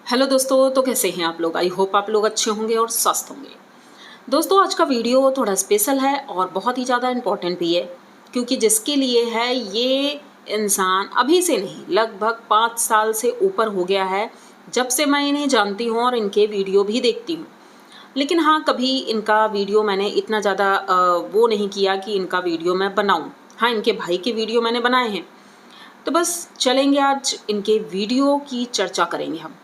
Hello दोस्तों, तो कैसे हैं आप लोग। आई होप आप लोग अच्छे होंगे और स्वस्थ होंगे। दोस्तों, आज का वीडियो थोड़ा स्पेशल है और बहुत ही ज़्यादा इम्पोर्टेंट भी है, क्योंकि जिसके लिए है ये इंसान अभी से नहीं, लगभग 5 साल से ऊपर हो गया है जब से मैं इन्हें जानती हूँ और इनके वीडियो भी देखती हूँ। लेकिन हाँ, कभी इनका वीडियो मैंने इतना ज़्यादा वो नहीं किया कि इनका वीडियो मैं बनाऊँ। हाँ, इनके भाई के वीडियो मैंने बनाए हैं। तो बस चलेंगे, आज इनके वीडियो की चर्चा करेंगे हम।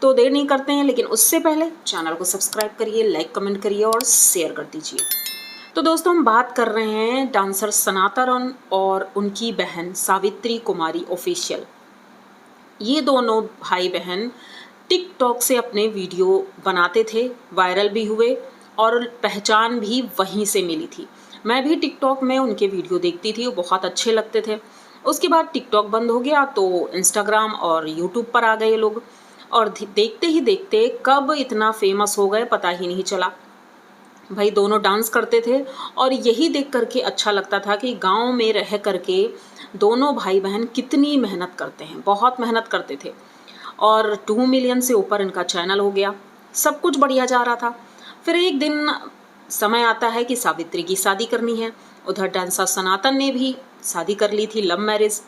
तो देर नहीं करते हैं, लेकिन उससे पहले चैनल को सब्सक्राइब करिए, लाइक कमेंट करिए और शेयर कर दीजिए। तो दोस्तों, हम बात कर रहे हैं डांसर सनातन और उनकी बहन सावित्री कुमारी ऑफिशियल। ये दोनों भाई बहन टिकटॉक से अपने वीडियो बनाते थे, वायरल भी हुए और पहचान भी वहीं से मिली थी। मैं भी टिकटॉक में उनके वीडियो देखती थी, वो बहुत अच्छे लगते थे। उसके बाद टिकटॉक बंद हो गया तो इंस्टाग्राम और यूट्यूब पर आ गए लोग, और देखते ही देखते कब इतना फेमस हो गए पता ही नहीं चला। भाई दोनों डांस करते थे और यही देख करके अच्छा लगता था कि गांव में रह करके दोनों भाई बहन कितनी मेहनत करते हैं, बहुत मेहनत करते थे। और 2 मिलियन से ऊपर इनका चैनल हो गया, सब कुछ बढ़िया जा रहा था। फिर एक दिन समय आता है कि सावित्री की शादी करनी है। उधर डांसर सनातन ने भी शादी कर ली थी, लव मैरिज।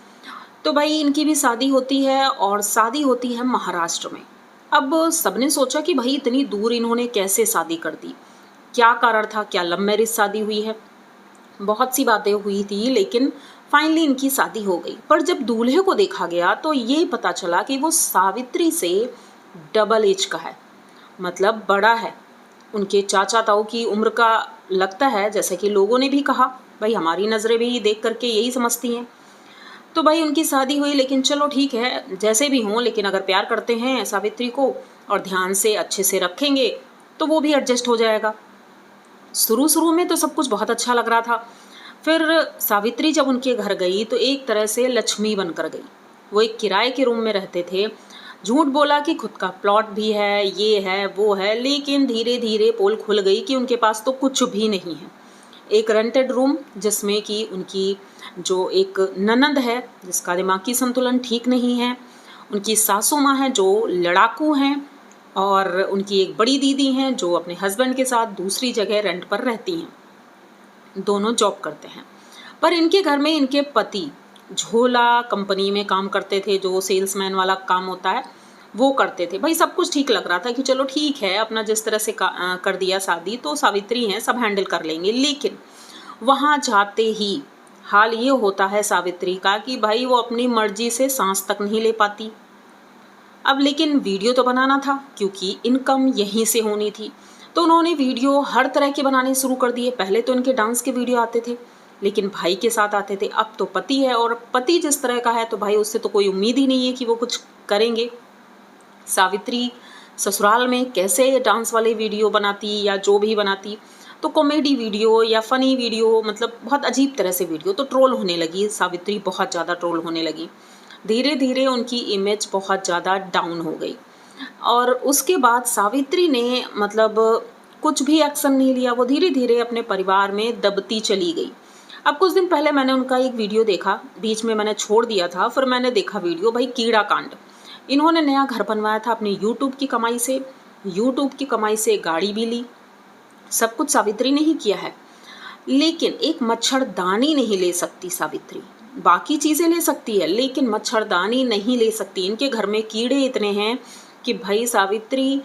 तो भाई इनकी भी शादी होती है और शादी होती है महाराष्ट्र में। अब सबने सोचा कि भाई इतनी दूर इन्होंने कैसे शादी कर दी, क्या कारण था, क्या लव मैरिज शादी हुई है। बहुत सी बातें हुई थी, लेकिन फाइनली इनकी शादी हो गई। पर जब दूल्हे को देखा गया तो ये पता चला कि वो सावित्री से डबल एज का है, मतलब बड़ा है। उनके चाचा ताऊ की उम्र का लगता है, जैसे कि लोगों ने भी कहा। भाई हमारी नज़रें भी देख करके यही समझती हैं। तो भाई उनकी शादी हुई, लेकिन चलो ठीक है, जैसे भी हों, लेकिन अगर प्यार करते हैं सावित्री को और ध्यान से अच्छे से रखेंगे तो वो भी एडजस्ट हो जाएगा। शुरू शुरू में तो सब कुछ बहुत अच्छा लग रहा था। फिर सावित्री जब उनके घर गई तो एक तरह से लक्ष्मी बनकर गई। वो एक किराए के रूम में रहते थे। झूठ बोला कि खुद का प्लॉट भी है, ये है वो है, लेकिन धीरे धीरे पोल खुल गई कि उनके पास तो कुछ भी नहीं है। एक रेंटेड रूम जिसमें कि उनकी जो एक ननंद है जिसका दिमागी संतुलन ठीक नहीं है, उनकी सासू माँ हैं जो लड़ाकू हैं, और उनकी एक बड़ी दीदी हैं जो अपने हस्बैंड के साथ दूसरी जगह रेंट पर रहती हैं। दोनों जॉब करते हैं। पर इनके घर में इनके पति झोला कंपनी में काम करते थे, जो सेल्समैन वाला काम होता है वो करते थे। भाई सब कुछ ठीक लग रहा था कि चलो ठीक है, अपना जिस तरह से कर दिया शादी, तो सावित्री हैं, सब हैंडल कर लेंगे। लेकिन वहाँ जाते ही हाल ये होता है सावित्री का कि भाई वो अपनी मर्जी से सांस तक नहीं ले पाती। अब लेकिन वीडियो तो बनाना था, क्योंकि इनकम यहीं से होनी थी। तो उन्होंने वीडियो हर तरह के बनाने शुरू कर दिए। पहले तो इनके डांस के वीडियो आते थे, लेकिन भाई के साथ आते थे। अब तो पति है, और पति जिस तरह का है तो भाई उससे तो कोई उम्मीद ही नहीं है कि वो कुछ करेंगे। सावित्री ससुराल में कैसे डांस वाले वीडियो बनाती या जो भी बनाती, तो कॉमेडी वीडियो या फ़नी वीडियो, मतलब बहुत अजीब तरह से वीडियो, तो ट्रोल होने लगी। सावित्री बहुत ज़्यादा ट्रोल होने लगी। धीरे धीरे उनकी इमेज बहुत ज़्यादा डाउन हो गई। और उसके बाद सावित्री ने मतलब कुछ भी एक्शन नहीं लिया। वो धीरे धीरे अपने परिवार में दबती चली गई। अब कुछ दिन पहले मैंने उनका एक वीडियो देखा, बीच में मैंने छोड़ दिया था, फिर मैंने देखा वीडियो। भाई कीड़ा कांड। इन्होंने नया घर बनवाया था अपनी यूट्यूब की कमाई से। यूट्यूब की कमाई से गाड़ी भी ली। सब कुछ सावित्री ने ही किया है। लेकिन एक मच्छरदानी नहीं ले सकती सावित्री। बाकी चीज़ें ले सकती है, लेकिन मच्छरदानी नहीं ले सकती। इनके घर में कीड़े इतने हैं कि भाई सावित्री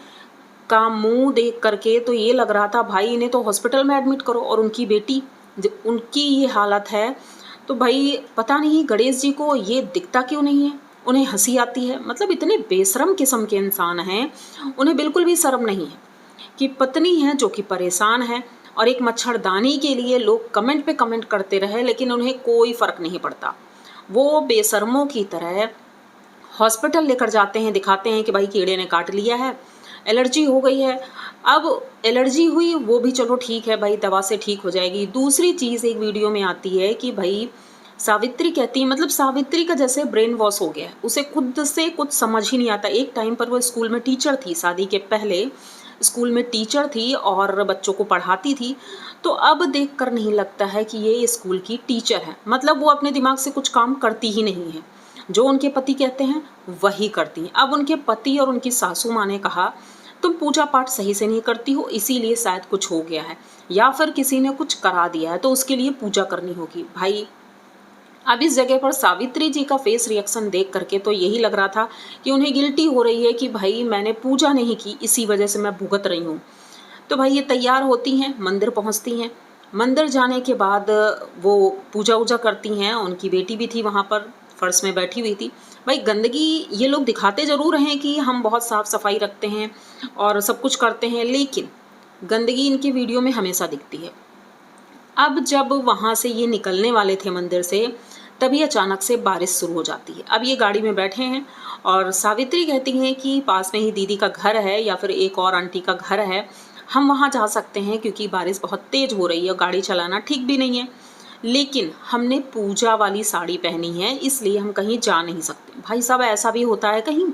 का मुंह देख करके तो ये लग रहा था भाई इन्हें तो हॉस्पिटल में एडमिट करो। और उनकी बेटी, उनकी ये हालत है, तो भाई पता नहीं गणेश जी को ये दिखता क्यों नहीं है। उन्हें हंसी आती है। मतलब इतने बेशरम किस्म के इंसान हैं, उन्हें बिल्कुल भी शर्म नहीं है कि पत्नी है जो कि परेशान है, और एक मच्छरदानी के लिए लोग कमेंट पे कमेंट करते रहे, लेकिन उन्हें कोई फ़र्क नहीं पड़ता। वो बेशर्मों की तरह हॉस्पिटल लेकर जाते हैं, दिखाते हैं कि भाई कीड़े ने काट लिया है, एलर्जी हो गई है। अब एलर्जी हुई वो भी चलो ठीक है भाई, दवा से ठीक हो जाएगी। दूसरी चीज़ एक वीडियो में आती है कि भाई सावित्री कहती है, मतलब सावित्री का जैसे ब्रेन वॉश हो गया है, उसे खुद से कुछ समझ ही नहीं आता। एक टाइम पर वो स्कूल में टीचर थी, शादी के पहले स्कूल में टीचर थी और बच्चों को पढ़ाती थी। तो अब देखकर नहीं लगता है कि ये स्कूल की टीचर है। मतलब वो अपने दिमाग से कुछ काम करती ही नहीं है। जो उनके पति कहते हैं वही करती हैं। अब उनके पति और उनकी सासू माँ ने कहा तुम पूजा पाठ सही से नहीं करती हो, इसीलिए शायद कुछ हो गया है, या फिर किसी ने कुछ करा दिया है तो उसके लिए पूजा करनी होगी। भाई अब इस जगह पर सावित्री जी का फेस रिएक्शन देख करके तो यही लग रहा था कि उन्हें गिल्टी हो रही है कि भाई मैंने पूजा नहीं की, इसी वजह से मैं भुगत रही हूँ। तो भाई ये तैयार होती हैं, मंदिर पहुँचती हैं। मंदिर जाने के बाद वो पूजा वूजा करती हैं। उनकी बेटी भी थी वहाँ पर, फर्श में बैठी हुई थी। भाई गंदगी ये लोग दिखाते ज़रूर हैं कि हम बहुत साफ़ सफाई रखते हैं और सब कुछ करते हैं, लेकिन गंदगी इनकी वीडियो में हमेशा दिखती है। अब जब वहाँ से ये निकलने वाले थे मंदिर से, तभी अचानक से बारिश शुरू हो जाती है। अब ये गाड़ी में बैठे हैं और सावित्री कहती हैं कि पास में ही दीदी का घर है या फिर एक और आंटी का घर है, हम वहाँ जा सकते हैं क्योंकि बारिश बहुत तेज़ हो रही है, गाड़ी चलाना ठीक भी नहीं है। लेकिन हमने पूजा वाली साड़ी पहनी है, इसलिए हम कहीं जा नहीं सकते। भाई साहब ऐसा भी होता है कहीं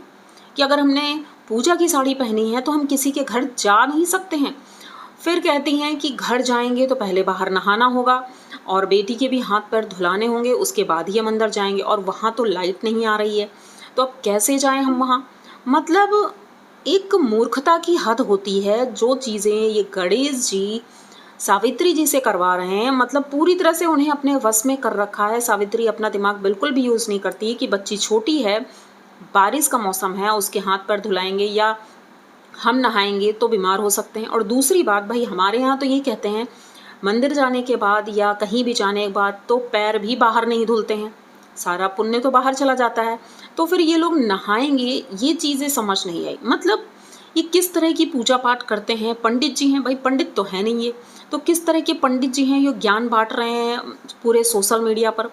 कि अगर हमने पूजा की साड़ी पहनी है तो हम किसी के घर जा नहीं सकते हैं। फिर कहती हैं कि घर जाएंगे तो पहले बाहर नहाना होगा और बेटी के भी हाथ पैर धुलाने होंगे, उसके बाद ही हम अंदर जाएंगे, और वहाँ तो लाइट नहीं आ रही है, तो अब कैसे जाएं हम वहाँ। मतलब एक मूर्खता की हद होती है। जो चीज़ें ये गणेश जी सावित्री जी से करवा रहे हैं, मतलब पूरी तरह से उन्हें अपने वश में कर रखा है। सावित्री अपना दिमाग बिल्कुल भी यूज़ नहीं करती है कि बच्ची छोटी है, बारिश का मौसम है, उसके हाथ पैर धुलाएंगे या हम नहाएंगे तो बीमार हो सकते हैं। और दूसरी बात, भाई हमारे यहाँ तो ये कहते हैं मंदिर जाने के बाद या कहीं भी जाने के बाद तो पैर भी बाहर नहीं धुलते हैं, सारा पुण्य तो बाहर चला जाता है। तो फिर ये लोग नहाएंगे, ये चीज़ें समझ नहीं आई। मतलब ये किस तरह की पूजा पाठ करते हैं? पंडित जी हैं, भाई पंडित तो है नहीं ये, तो किस तरह के पंडित जी हैं? ये ज्ञान बांट रहे हैं पूरे सोशल मीडिया पर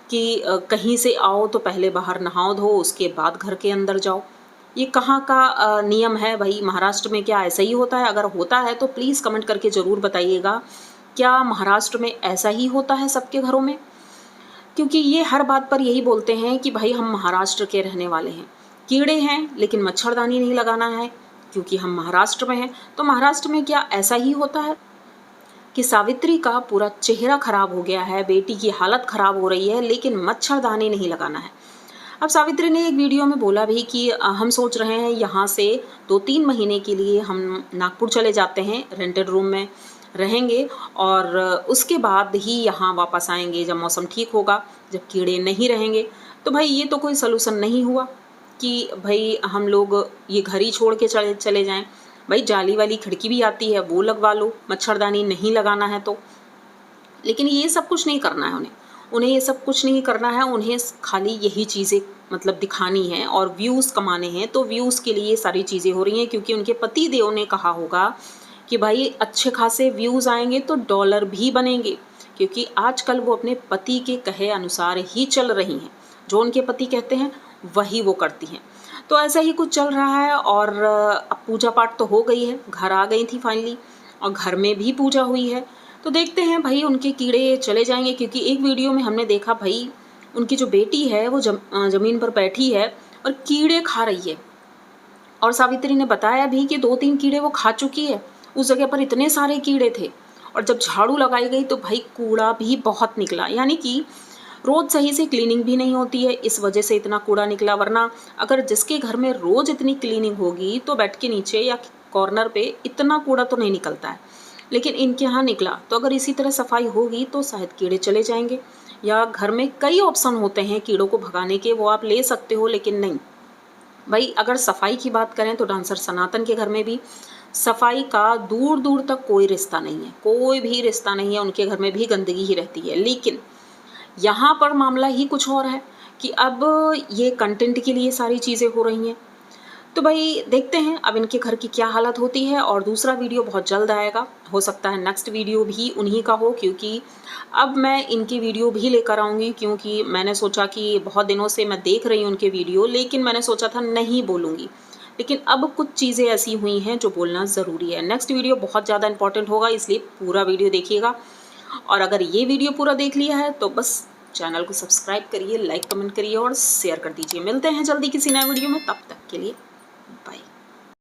कि कहीं से आओ तो पहले बाहर नहाओ धो, उसके बाद घर के अंदर जाओ। ये कहाँ का नियम है भाई? महाराष्ट्र में क्या ऐसा ही होता है? अगर होता है तो प्लीज़ कमेंट करके ज़रूर बताइएगा, क्या महाराष्ट्र में ऐसा ही होता है सबके घरों में? क्योंकि ये हर बात पर यही बोलते हैं कि भाई हम महाराष्ट्र के रहने वाले हैं, कीड़े हैं लेकिन मच्छरदानी नहीं लगाना है क्योंकि हम महाराष्ट्र में हैं। तो महाराष्ट्र में क्या ऐसा ही होता है कि सावित्री का पूरा चेहरा खराब हो गया है, बेटी की हालत खराब हो रही है, लेकिन मच्छरदानी नहीं लगाना है? अब सावित्री ने एक वीडियो में बोला भी कि हम सोच रहे हैं यहाँ से 2-3 महीने के लिए हम नागपुर चले जाते हैं, रेंटेड रूम में रहेंगे और उसके बाद ही यहाँ वापस आएंगे जब मौसम ठीक होगा, जब कीड़े नहीं रहेंगे। तो भाई ये तो कोई सलूशन नहीं हुआ कि भाई हम लोग ये घर ही छोड़ के चले जाएं। भाई जाली वाली खिड़की भी आती है, वो लगवा लो, मच्छरदानी नहीं लगाना है तो। लेकिन ये सब कुछ नहीं करना है उन्हें ये सब कुछ नहीं करना है। उन्हें खाली यही चीज़ें मतलब दिखानी है और व्यूज़ कमाने हैं। तो व्यूज़ के लिए ये सारी चीज़ें हो रही हैं क्योंकि उनके पति देव ने कहा होगा कि भाई अच्छे खासे व्यूज़ आएंगे तो डॉलर भी बनेंगे, क्योंकि आजकल वो अपने पति के कहे अनुसार ही चल रही हैं। जो उनके पति कहते हैं वही वो करती हैं। तो ऐसा ही कुछ चल रहा है। और अब पूजा पाठ तो हो गई है, घर आ गई थी फाइनली, और घर में भी पूजा हुई है। तो देखते हैं भाई उनके कीड़े चले जाएंगे, क्योंकि एक वीडियो में हमने देखा भाई उनकी जो बेटी है वो ज़मीन पर बैठी है और कीड़े खा रही है, और सावित्री ने बताया भी कि 2-3 कीड़े वो खा चुकी है। उस जगह पर इतने सारे कीड़े थे, और जब झाड़ू लगाई गई तो भाई कूड़ा भी बहुत निकला, यानी कि रोज़ सही से क्लीनिंग भी नहीं होती है, इस वजह से इतना कूड़ा निकला। वरना अगर जिसके घर में रोज़ इतनी क्लीनिंग होगी तो बेड के नीचे या कॉर्नर पे इतना कूड़ा तो नहीं निकलता है, लेकिन इनके यहाँ निकला। तो अगर इसी तरह सफाई होगी तो शायद कीड़े चले जाएंगे। या घर में कई ऑप्शन होते हैं कीड़ों को भगाने के, वो आप ले सकते हो, लेकिन नहीं भाई। अगर सफाई की बात करें तो डांसर सनातन के घर में भी सफाई का दूर दूर तक कोई रिश्ता नहीं है, कोई भी रिश्ता नहीं है। उनके घर में भी गंदगी ही रहती है। लेकिन यहाँ पर मामला ही कुछ और है कि अब ये कंटेंट के लिए सारी चीज़ें हो रही हैं। तो भाई देखते हैं अब इनके घर की क्या हालत होती है। और दूसरा वीडियो बहुत जल्द आएगा, हो सकता है नेक्स्ट वीडियो भी उन्हीं का हो, क्योंकि अब मैं इनकी वीडियो भी लेकर आऊँगी। क्योंकि मैंने सोचा कि बहुत दिनों से मैं देख रही हूँ उनके वीडियो, लेकिन मैंने सोचा था नहीं बोलूँगी, लेकिन अब कुछ चीज़ें ऐसी हुई हैं जो बोलना ज़रूरी है। नेक्स्ट वीडियो बहुत ज़्यादा इंपॉर्टेंट होगा, इसलिए पूरा वीडियो देखिएगा। और अगर ये वीडियो पूरा देख लिया है तो बस चैनल को सब्सक्राइब करिए, लाइक कमेंट करिए और शेयर कर दीजिए। मिलते हैं जल्दी किसी नए वीडियो में, तब तक के लिए